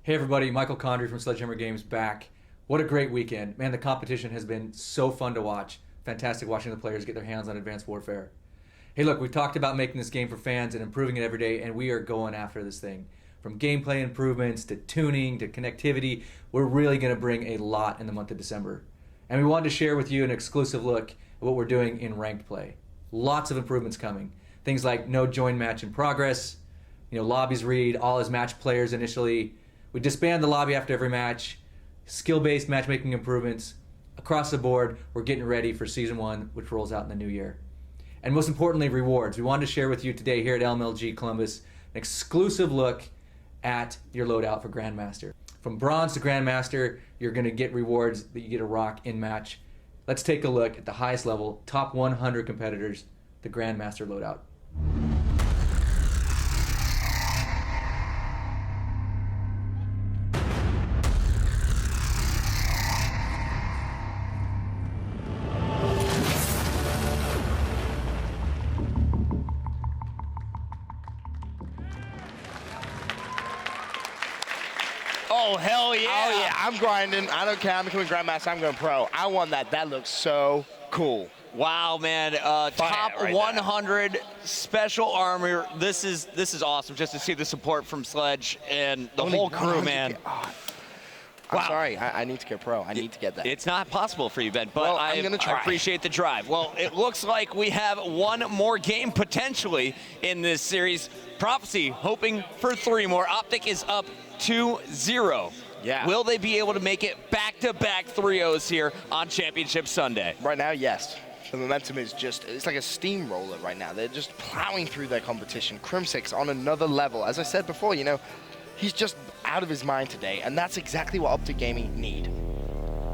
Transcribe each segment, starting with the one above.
Hey everybody, Michael Condry from Sledgehammer Games back. What a great weekend. Man, the competition has been so fun to watch. Fantastic watching the players get their hands on Advanced Warfare. Hey look, we talked about making this game for fans and improving it every day, and we are going after this thing. From gameplay improvements to tuning to connectivity, we're really going to bring a lot in the month of December. And we wanted to share with you an exclusive look at what we're doing in ranked play. Lots of improvements coming. Things like no join match in progress, lobbies read all as match players initially. We disband the lobby after every match, skill-based matchmaking improvements. Across the board, we're getting ready for Season 1, which rolls out in the new year. And most importantly, rewards. We wanted to share with you today here at MLG Columbus an exclusive look at your loadout for Grandmaster. From Bronze to Grandmaster, you're going to get rewards that you get a rock in match. Let's take a look at the highest level, top 100 competitors, the Grandmaster loadout. Oh, hell yeah. Oh, yeah. I'm grinding. I don't care. I'm becoming Grandmaster. I'm going pro. I want that. That looks so cool. Wow, man. Top right 100 special armor. This is awesome just to see the support from Sledge and the whole crew, man. I'm sorry. I need to go pro. I need to get that. It's not possible for you, Ben, but well, I'm gonna try. I appreciate the drive. Well, it looks like we have one more game potentially in this series. Prophecy hoping for 3 more. OpTic is up 2-0. Yeah. Will they be able to make it back-to-back 3-0s here on Championship Sunday? Right now, yes. The momentum is it's like a steamroller right now. They're just plowing through their competition. Crimsix on another level. As I said before, he's just out of his mind today, and that's exactly what OpTic Gaming need.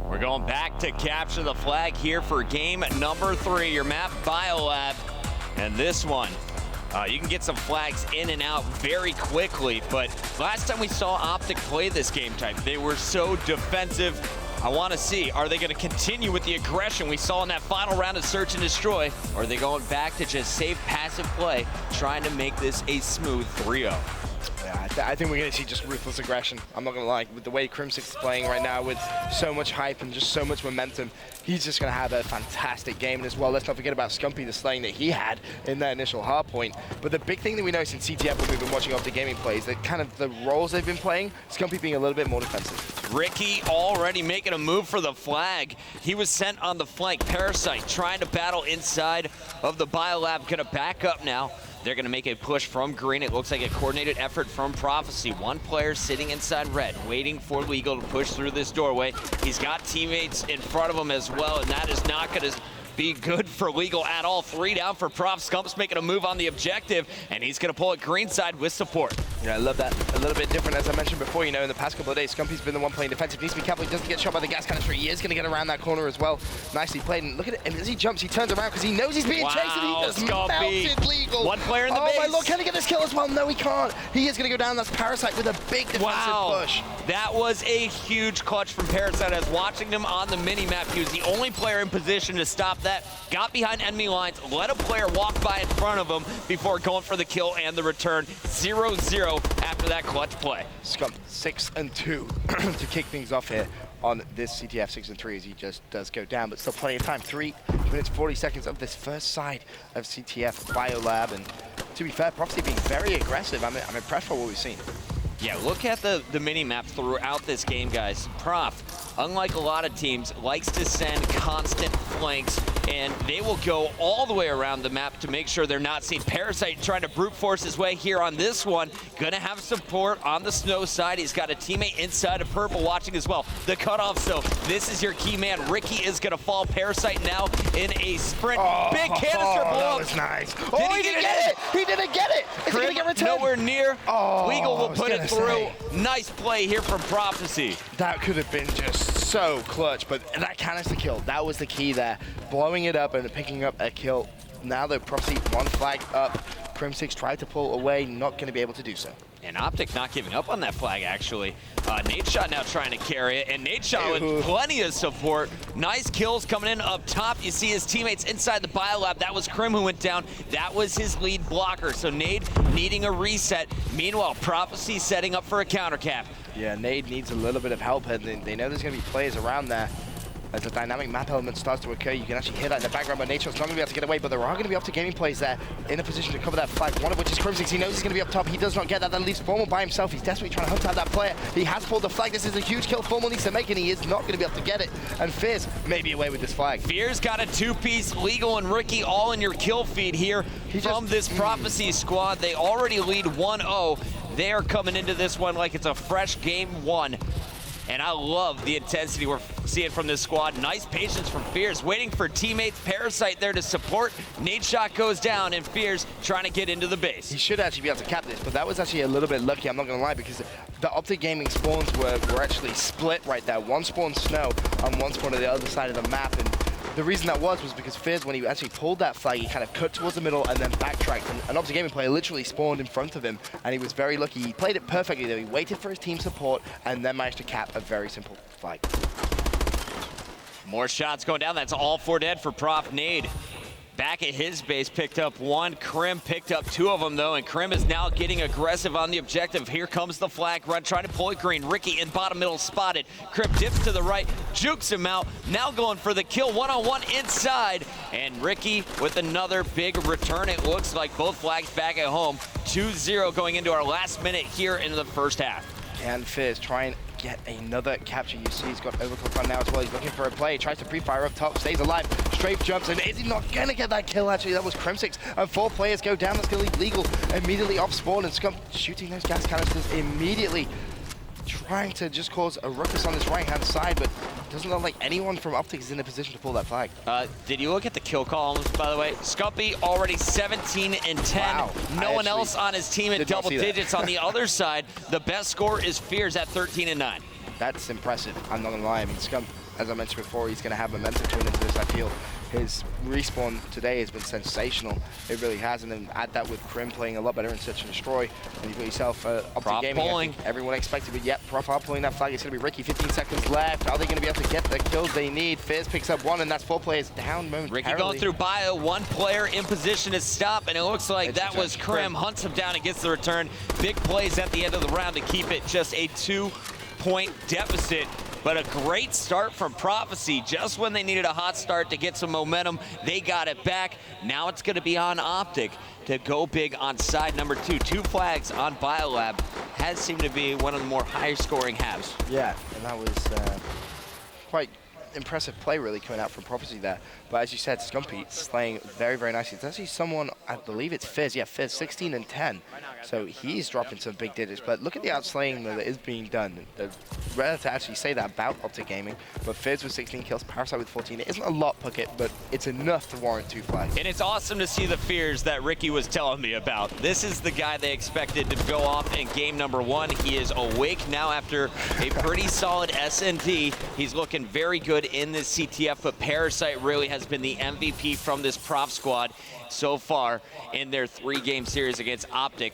We're going back to capture the flag here for game number 3, your map Biolab. And this one, you can get some flags in and out very quickly, but last time we saw OpTic play this game type, they were so defensive. I want to see, are they going to continue with the aggression we saw in that final round of Search and Destroy, or are they going back to just safe, passive play, trying to make this a smooth 3-0? Yeah, I think we're going to see just ruthless aggression. I'm not going to lie. With the way Crimsix is playing right now with so much hype and just so much momentum, he's just going to have a fantastic game. And as well, let's not forget about Scumpy, the slaying that he had in that initial hard point. But the big thing that we know since CTF, when we've been watching OpTic Gaming play, is that kind of the roles they've been playing, Scumpy being a little bit more defensive. Ricky already making a move for the flag. He was sent on the flank. Parasite trying to battle inside of the Biolab. Going to back up now. They're going to make a push from green. It looks like a coordinated effort from Prophecy. One player sitting inside red, waiting for Legal to push through this doorway. He's got teammates in front of him as well, and that is not going to be good for Legal at all. 3 down for Prof. Scump's making a move on the objective, and he's going to pull it green side with support. Yeah, I love that. A little bit different, as I mentioned before, in the past couple of days, Scumpy's been the one playing defensive. Needs to be careful. He doesn't get shot by the gas canister. He is going to get around that corner as well. Nicely played. And look at it. And as he jumps, he turns around because he knows he's being chased, and he just melted Legal. One player in the base. Oh, my Lord. Can he get this kill as well? No, he can't. He is going to go down. That's Parasite with a big defensive push. That was a huge clutch from Parasite. I was watching him on the mini-map. He was the only player in position to stop that. Got behind enemy lines, let a player walk by in front of him before going for the kill and the return. 0-0 after that clutch play. Scump 6-2 to kick things off here on this CTF 6-3 as he just does go down, but still plenty of time. 3 minutes 40 seconds of this first side of CTF Biolab, and to be fair, Prophecy being very aggressive. I'm impressed for what we've seen. Yeah, look at the mini-map throughout this game, guys. Prof, unlike a lot of teams, likes to send constant flanks, and they will go all the way around the map to make sure they're not seen. Parasite trying to brute force his way here on this one. Gonna have support on the snow side. He's got a teammate inside of purple watching as well. The cutoff, so this is your key man. Ricky is gonna fall. Parasite now in a sprint. Big canister blow. That was nice. He didn't get it! He didn't get it! Is he gonna get returned? Nowhere near. Legal will put it through. Nice play here from Prophecy. That could have been just so clutch, but that canister kill, that was the key there. Blowing it up and picking up a kill. Now the Prophecy 1 flag up. Crimsix tried to pull away, not going to be able to do so. And OpTic not giving up on that flag, actually. Nadeshot now trying to carry it, and Nadeshot with plenty of support. Nice kills coming in up top. You see his teammates inside the Biolab. That was Krim who went down. That was his lead blocker. So Nade needing a reset. Meanwhile, Prophecy setting up for a counter cap. Yeah, Nade needs a little bit of help, and they know there's going to be players around there. As the dynamic map element starts to occur, you can actually hear that in the background, but Nature's not going to be able to get away, but there are going to be OpTic gaming players there in a position to cover that flag, one of which is Crim6. He knows he's going to be up top. He does not get that. That leaves Formal by himself. He's desperately trying to hunt out that player. He has pulled the flag. This is a huge kill Formal needs to make, and he is not going to be able to get it. And Fizz may be away with this flag. Fear's got a two-piece, Legal and Ricky all in your kill feed here from this Prophecy squad. They already lead 1-0. They are coming into this one like it's a fresh game one. And I love the intensity we're seeing from this squad. Nice patience from Fears, waiting for teammates. Parasite there to support. Nade shot goes down, and Fears trying to get into the base. He should actually be able to cap this, but that was actually a little bit lucky, I'm not going to lie, because the OpTic gaming spawns were actually split right there. One spawn Snow on one spawn on the other side of the map, and the reason that was because Fizz, when he actually pulled that flag, he kind of cut towards the middle and then backtracked. And an OpTic gaming player literally spawned in front of him, and he was very lucky. He played it perfectly, though. He waited for his team support and then managed to cap a very simple flag. More shots going down. That's all 4 dead for Prof. Nade. Back at his base, picked up one. Krim picked up 2 of them, though, and Krim is now getting aggressive on the objective. Here comes the flag run, trying to pull it green. Ricky in bottom middle spotted. Krim dips to the right, jukes him out. Now going for the kill, one-on-one inside. And Ricky with another big return. It looks like both flags back at home. 2-0 going into our last minute here in the first half. Can Fizz try and get another capture? You see he's got overclock on now as well. He's looking for a play. He tries to pre-fire up top, stays alive, strafe jumps, and is he not going to get that kill? Actually, that was Crim6, and 4 players go down. That's going to leave Legal immediately off spawn, and Scump shooting those gas canisters immediately, trying to just cause a ruckus on this right-hand side, but doesn't look like anyone from OpTic is in a position to pull that flag. Did you look at the kill columns, by the way? Scumpy already 17 and 10. Wow. No one else on his team at double digits. On the other side, the best score is Fears at 13 and 9. That's impressive. I'm not going to lie. I mean, Scump, as I mentioned before, he's going to have momentum going into this, I feel. His respawn today has been sensational. It really has. And then add that with Krim playing a lot better in Search and Destroy. And you've got yourself OpTic gaming. Pulling. Everyone expected, but yep, Prof are pulling that flag. It's going to be Ricky. 15 seconds left. Are they going to be able to get the kills they need? Fizz picks up 1, and that's 4 players down momentarily. Ricky going through bio, 1 player in position to stop, and it looks like that was Krim. Hunts him down and gets the return. Big plays at the end of the round to keep it just a 2-point deficit. But a great start from Prophecy. Just when they needed a hot start to get some momentum, they got it back. Now it's going to be on OpTic to go big on side number 2. 2 flags on Biolab has seemed to be one of the more higher scoring halves. Yeah, and that was quite impressive play really coming out from Prophecy there. But as you said, Scumpy slaying very, very nicely. It's actually someone, I believe it's Fizz. Yeah, Fizz, 16 and 10. So he's dropping some big digits. But look at the outslaying that is being done. Rare to actually say that about OpTic Gaming. But Fizz with 16 kills, Parasite with 14. It isn't a lot, Puckett, but it's enough to warrant 2 flags. And it's awesome to see the Fears that Ricky was telling me about. This is the guy they expected to go off in game number 1. He is awake now after a pretty solid S&D. He's looking very good in this CTF, but Parasite really has been the MVP from this prop squad so far in their 3-game series against OpTic.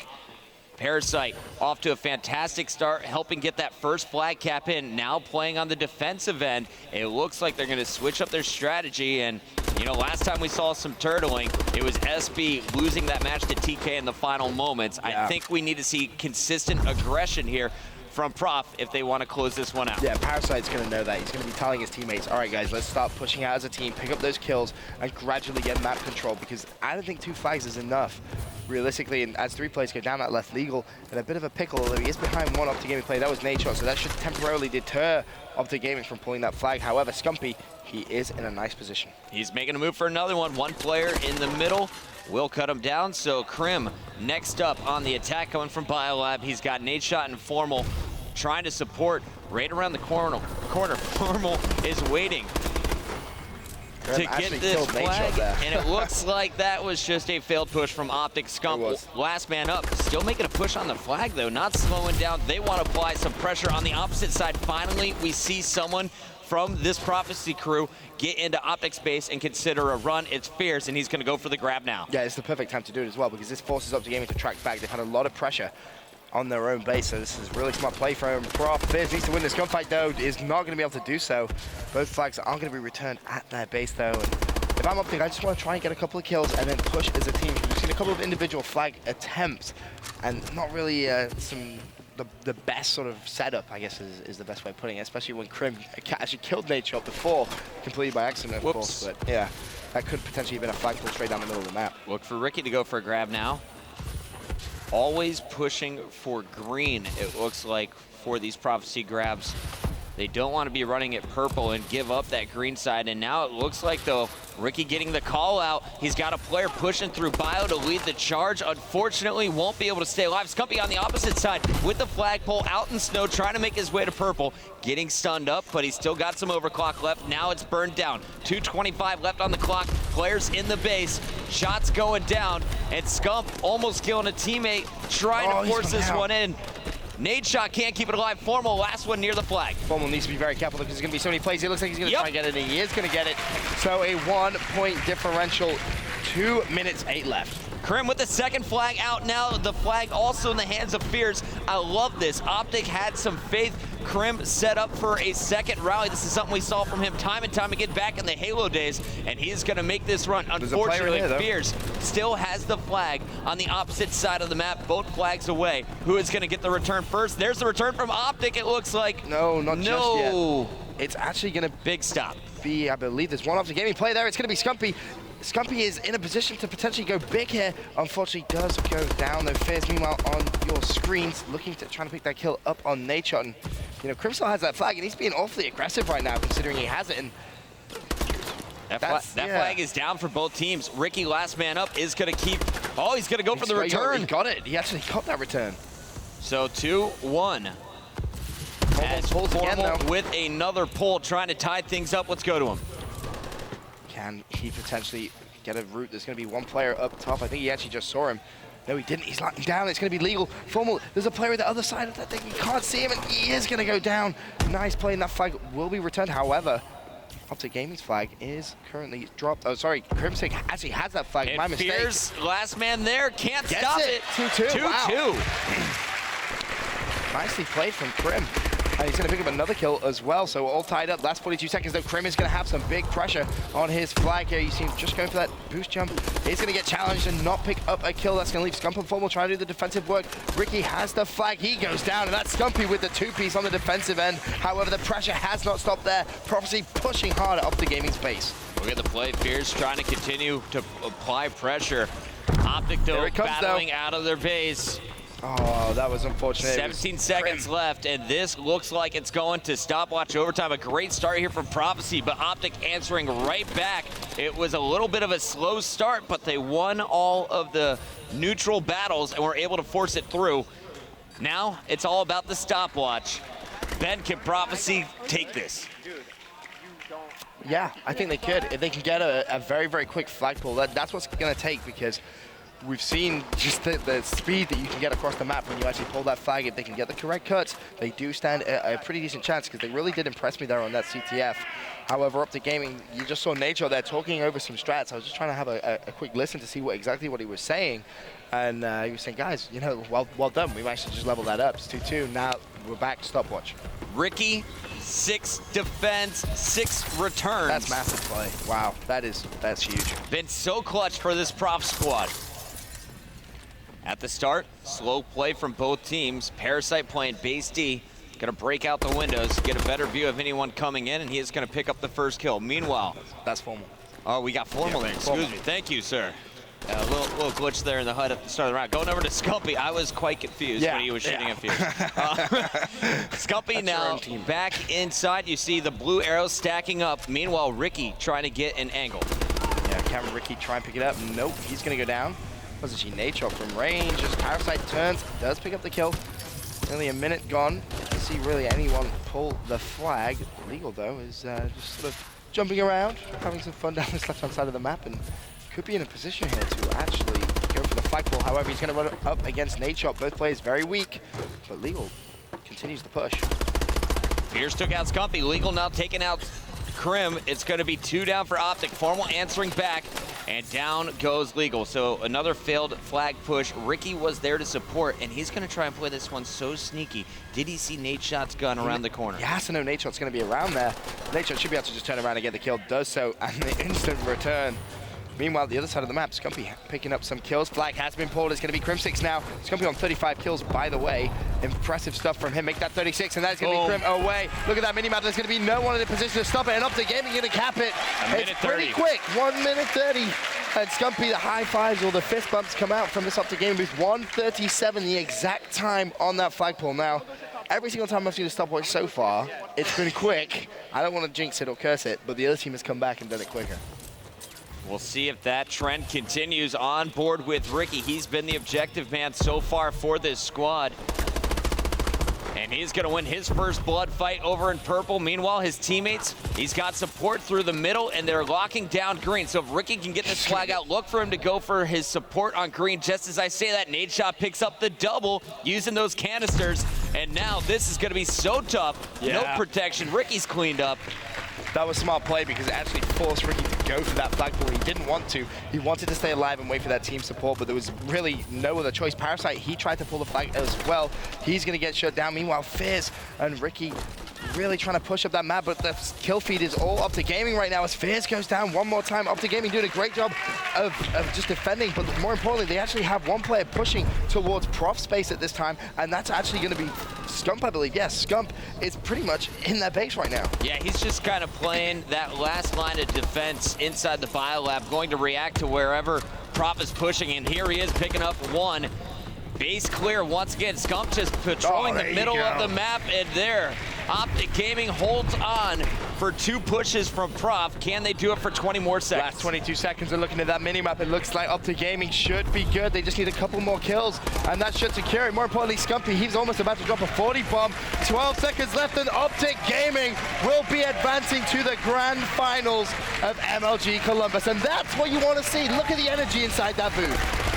Parasite off to a fantastic start, helping get that first flag cap in. Now playing on the defensive end, it looks like they're going to switch up their strategy. And, you know, last time we saw some turtling, it was SB losing that match to TK in the final moments. Yeah. I think we need to see consistent aggression here from Prof if they want to close this one out. Yeah, Parasite's going to know that. He's going to be telling his teammates, all right, guys, let's start pushing out as a team, pick up those kills, and gradually get map control, because I don't think 2 flags is enough, realistically. And as 3 players go down, that left Legal in a bit of a pickle, although he is behind 1 OpTic Gaming player. That was Nade shot, so that should temporarily deter OpTic Gaming from pulling that flag. However, Scumpy, he is in a nice position. He's making a move for another one. 1 player in the middle will cut him down. So Krim next up on the attack coming from Biolab. He's got Nade shot and Formal trying to support right around the corner. Formal is waiting to get this flag, and it looks like that was just a failed push from OpTic. Scump, last man up, still making a push on the flag though, not slowing down. They want to apply some pressure on the opposite side. Finally, we see someone from this Prophecy crew get into OpTic's base and consider a run. It's Fierce, and he's going to go for the grab now. Yeah, it's the perfect time to do it as well, because this forces OpTic Gaming to track back. They've had a lot of pressure on their own base, so this is really smart play from Prof. Fizz needs to win this gunfight though, is not going to be able to do so. Both flags aren't going to be returned at their base though. And if I'm OpTic, I just want to try and get a couple of kills and then push as a team. We've seen a couple of individual flag attempts and not really some the best sort of setup, I guess is the best way of putting it, especially when Krim actually killed Nate Shot before, completely by accident, of course. But yeah, that could potentially have been a flagpole straight down the middle of the map. Look for Ricky to go for a grab now. Always pushing for green, it looks like, for these Prophecy grabs. They don't want to be running it purple and give up that green side. And now it looks like, though, Ricky getting the call out. He's got a player pushing through Bio to lead the charge. Unfortunately, won't be able to stay alive. Scumpy on the opposite side with the flagpole out in snow, trying to make his way to purple. Getting stunned up, but he's still got some overclock left. Now it's burned down. 2:25 left on the clock. Players in the base. Shots going down. And Scump almost killing a teammate, trying to force this one in. Nade Shot can't keep it alive. Formal, last one near the flag. Formal needs to be very careful because there's going to be so many plays. It looks like he's going to try and get it, and he is going to get it. So a 1-point differential, 2 minutes 8 left. Krim with the second flag out now. The flag also in the hands of Fears. I love this. OpTic had some faith. Krim set up for a second rally. This is something we saw from him time and time again back in the Halo days, and he's going to make this run. Unfortunately, Fears still has the flag on the opposite side of the map, both flags away. Who is going to get the return first? There's the return from OpTic, it looks like. No, not just yet. It's actually going to big stop. Be, I believe there's one off the gaming play there. It's going to be Scumpy. Scumpy is in a position to potentially go big here. Unfortunately, does go down though. Fears, meanwhile, on your screens, looking to trying to pick that kill up on Nate. And you know, Crimson has that flag, and he's being awfully aggressive right now, considering he has it. And that flag is down for both teams. Ricky, last man up, is going to keep. Oh, he's going to go for the return. He got it. He actually got that return. So 2-1. As Formal with another pull, trying to tie things up. Let's go to him. Can he potentially get a route? There's going to be one player up top. I think he actually just saw him. No, he didn't. He's locking down. It's going to be legal. Formal, there's a player at the other side of that thing. You can't see him, and he is going to go down. Nice play, and that flag will be returned. However, OpTic Gaming's flag is currently dropped. Oh, sorry. Crimson actually has that flag. My mistake. Fears, last man there. Can't stop it. 2-2. 2-2. Wow. Nicely played from Krim. And he's going to pick up another kill as well, so all tied up. Last 42 seconds, though, Krim is going to have some big pressure on his flag here. You see him just going for that boost jump. He's going to get challenged and not pick up a kill. That's going to leave Scump and Formal trying to do the defensive work. Ricky has the flag. He goes down, and that's Scumpy with the two-piece on the defensive end. However, the pressure has not stopped there. Prophecy pushing hard up the gaming space. Look at the play. Fears trying to continue to apply pressure. OpTic, though, battling out of their base. Oh, that was unfortunate. 17 seconds left, and this looks like it's going to stopwatch overtime. A great start here from Prophecy, but OpTic answering right back. It was a little bit of a slow start, but they won all of the neutral battles and were able to force it through. Now, it's all about the stopwatch. Ben, can Prophecy take this? Yeah, I think they could. If they can get a very, very quick flagpole, that's what's going to take, because we've seen just the speed that you can get across the map when you actually pull that flag. If they can get the correct cuts, they do stand a pretty decent chance, because they really did impress me there on that CTF. However, OpTic Gaming, you just saw Nature there talking over some strats. I was just trying to have a quick listen to see exactly what he was saying. And he was saying, guys, you know, well done. We managed to just level that up. It's 2-2. Now we're back stopwatch. Ricky, 6 defense, 6 returns. That's massive play. Wow, that's huge. Been so clutch for this prop squad. At the start, slow play from both teams. Parasite playing base D, gonna break out the windows, get a better view of anyone coming in, and he is gonna pick up the first kill. Meanwhile, that's Formal. Oh, we got Formal there. Excuse me. Thank you, sir. A little glitch there in the HUD at the start of the round. Going over to Scumpy, I was quite confused when he was shooting at Fears. Scumpy now back inside. You see the blue arrows stacking up. Meanwhile, Ricky trying to get an angle. Yeah, can Ricky try and pick it up? Nope, he's gonna go down. Wasn't she Nature from range? Just Parasite turns, does pick up the kill. Nearly a minute gone. Can't see really anyone pull the flag. Legal though is just sort of jumping around, having some fun down this left-hand side of the map, and could be in a position here to actually go for the flagpole. However, he's going to run up against Nate. Both players very weak, but Legal continues to push. Fears took out Scumpy. Legal now taking out Krim. It's going to be 2 down for OpTic. Formal answering back, and down goes Legal. So another failed flag push. Ricky was there to support, and he's going to try and play this one so sneaky. Did he see Nate Shot's gun around the corner? He has to know Nate Shot's going to be around there. Nate Shot should be able to just turn around and get the kill. Does so, and the instant return Meanwhile, the other side of the map, Scumpy picking up some kills. Flag has been pulled. It's going to be Crim6 now. Scumpy on 35 kills, by the way. Impressive stuff from him. Make that 36, and that is going to be Crim away. Look at that minimap. There's going to be no one in a position to stop it, and OpTic Gaming going to cap it. It's pretty quick. 1 minute 30. And Scumpy, the high fives or the fist bumps come out from this OpTic Gaming booth. 1:37, the exact time on that flagpole. Now, every single time I've seen a stopwatch so far, it's been quick. I don't want to jinx it or curse it, but the other team has come back and done it quicker. We'll see if that trend continues on board with Ricky. He's been the objective man so far for this squad. And he's going to win his first blood fight over in purple. Meanwhile, his teammates, he's got support through the middle, and they're locking down green. So if Ricky can get this flag out, look for him to go for his support on green. Just as I say that, Nade Shot picks up the double using those canisters. And now this is going to be so tough. No protection. Ricky's cleaned up. That was smart play because it actually forced Ricky to go for that flagpole. He didn't want to. He wanted to stay alive and wait for that team support, but there was really no other choice. Parasite, he tried to pull the flag as well. He's going to get shut down. Meanwhile, Fizz and Ricky really trying to push up that map, but the kill feed is all OpTic Gaming right now as Fizz goes down one more time. OpTic Gaming doing a great job of just defending, but more importantly, they actually have one player pushing towards Prof space at this time, and that's actually going to be Scump, I believe. Yes, Scump is pretty much in that base right now. Yeah, he's just kind of playing that last line of defense inside the biolab, going to react to wherever Prof is pushing, and here he is picking up one. Base clear once again. Scump just patrolling the middle of the map, and there, OpTic Gaming holds on for 2 pushes from Prof. Can they do it for 20 more seconds? Last 22 seconds and looking at that minimap, it looks like OpTic Gaming should be good. They just need a couple more kills, and that should secure it. More importantly, Scumpy, he's almost about to drop a 40 bomb. 12 seconds left, and OpTic Gaming will be advancing to the grand finals of MLG Columbus, and that's what you want to see. Look at the energy inside that booth.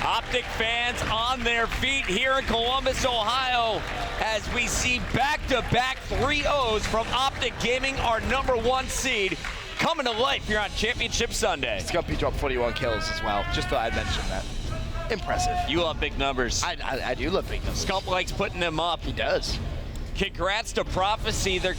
OpTic fans on their feet here in Columbus, Ohio, as we see back-to-back 3-0s from OpTic Gaming, our #1 seed, coming to life here on Championship Sunday. Scumpy dropped 41 kills as well. Just thought I'd mention that. Impressive. You love big numbers. I do love big numbers. Scump likes putting them up. He does. Congrats to Prophecy. They're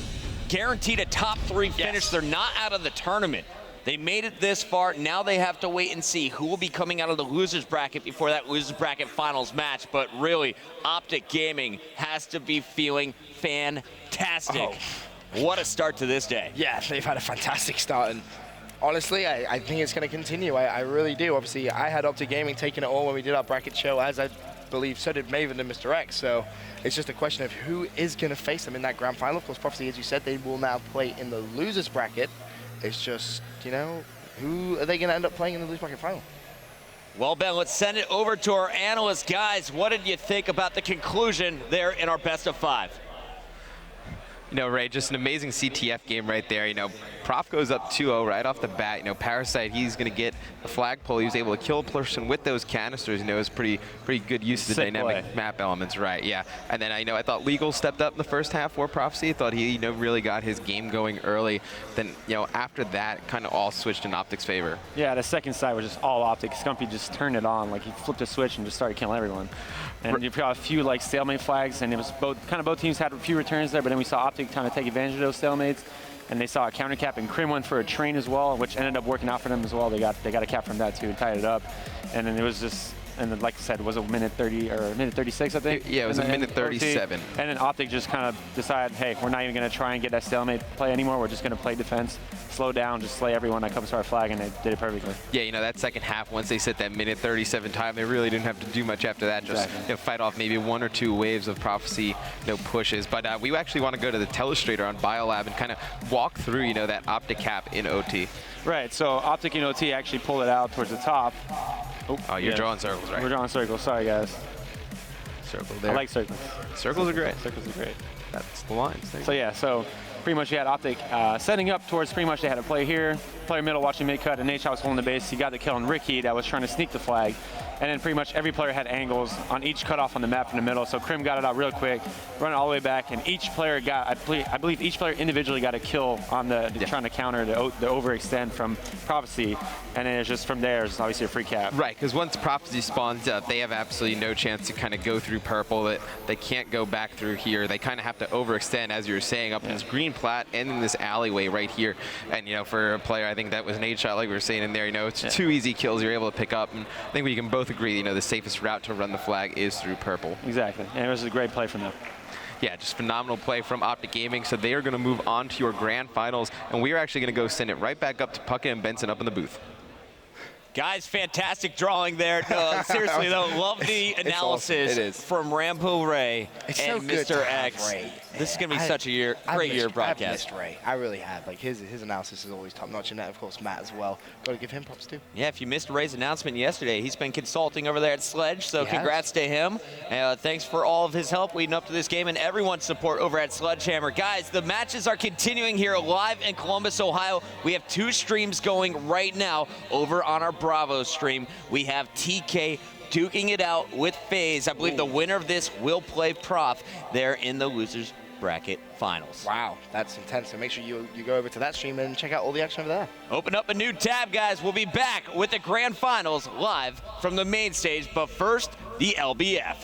guaranteed a top 3 finish. Yes. They're not out of the tournament. They made it this far. Now they have to wait and see who will be coming out of the losers bracket before that losers bracket finals match. But really, OpTic Gaming has to be feeling fantastic. Oh. What a start to this day. Yeah, they've had a fantastic start. And honestly, I think it's going to continue. I really do. Obviously, I had OpTic Gaming taking it all when we did our bracket show, as I believe so did Maven and Mr. X. So it's just a question of who is going to face them in that grand final. Of course, Prophecy, as you said, they will now play in the losers bracket. It's just, you know, who are they going to end up playing in the losers bracket final? Well, Ben, let's send it over to our analysts. Guys, what did you think about the conclusion there in our best of 5? You know, Ray, just an amazing CTF game right there. You know, Prof goes up 2-0 right off the bat. You know, Parasite, he's going to get a flagpole. He was able to kill a person with those canisters. You know, it was pretty good use of the dynamic map elements, right? Yeah. And then I thought Legal stepped up in the first half for Prophecy. I thought he, really got his game going early. Then, after that, kind of all switched in OpTic's favor. Yeah, the second side was just all OpTic. Scumpy just turned it on. Like, he flipped a switch and just started killing everyone. And you've got a few stalemate flags, and it was both teams had a few returns there, but then we saw OpTic kind of take advantage of those stalemates, and they saw a counter cap, and Crim went for a train as well, which ended up working out for them as well. They got a cap from that too and tied it up, and then it was just. And then, like I said, it was a minute 30 or a minute 36, I think. Yeah, it was a minute 37. And then OpTic just kind of decided, hey, we're not even going to try and get that stalemate play anymore. We're just going to play defense, slow down, just slay everyone that comes to our flag, and they did it perfectly. Yeah, that second half, once they set that minute 37 time, they really didn't have to do much after that. Just fight off maybe 1 or 2 waves of Prophecy, pushes. But we actually want to go to the telestrator on Biolab and kind of walk through, that OpTic cap in OT. Right. So OpTic in OT actually pulled it out towards the top. Oh, you're drawing circles, right? We're drawing circles. Sorry, guys. Circle there. I like circles. Circles are great. Circles are great. That's the lines. So pretty much you had OpTic setting up towards pretty much they had a play here, player middle watching mid cut, and Nate was holding the base. He got the kill on Ricky that was trying to sneak the flag. And then pretty much every player had angles on each cutoff on the map in the middle. So Crim got it out real quick, run all the way back, and each player got, I believe each player individually got a kill on trying to counter the overextend from Prophecy. And then it's just from there, it's obviously a free cap. Right, because once Prophecy spawns up, they have absolutely no chance to kind of go through purple. They can't go back through here. They kind of have to overextend, as you were saying, up in this green plat and in this alleyway right here. And, you know, for a player, I think that was an 8 shot like we were saying in there. You know, it's 2 easy kills you're able to pick up. And I think we can both agree, you know, the safest route to run the flag is through purple. Exactly. And it was a great play from them. Yeah, just phenomenal play from OpTic Gaming. So they are going to move on to your grand finals. And we are actually going to go send it right back up to Puckett and Benson up in the booth. Guys, fantastic drawing there. No, seriously, though, love the analysis awesome. from Rambo Ray It's and so good Mr. to have X. Ray. This is going to be I- such a great year of broadcast. I've missed Ray. I really have. Like his analysis is always top notch, and that, of course, Matt as well. Got to give him props too. Yeah, if you missed Ray's announcement yesterday, he's been consulting over there at Sledge, so He has. congrats to him. Thanks for all of his help leading up to this game and everyone's support over at Sledgehammer. Guys, the matches are continuing here live in Columbus, Ohio. We have 2 streams going right now over on our Bravo stream. We have TK duking it out with FaZe. I believe the winner of this will play Prof there in the losers bracket finals. Wow, that's intense. So make sure you go over to that stream and check out all the action over there. Open up a new tab, guys. We'll be back with the grand finals live from the main stage, but first, the LBF.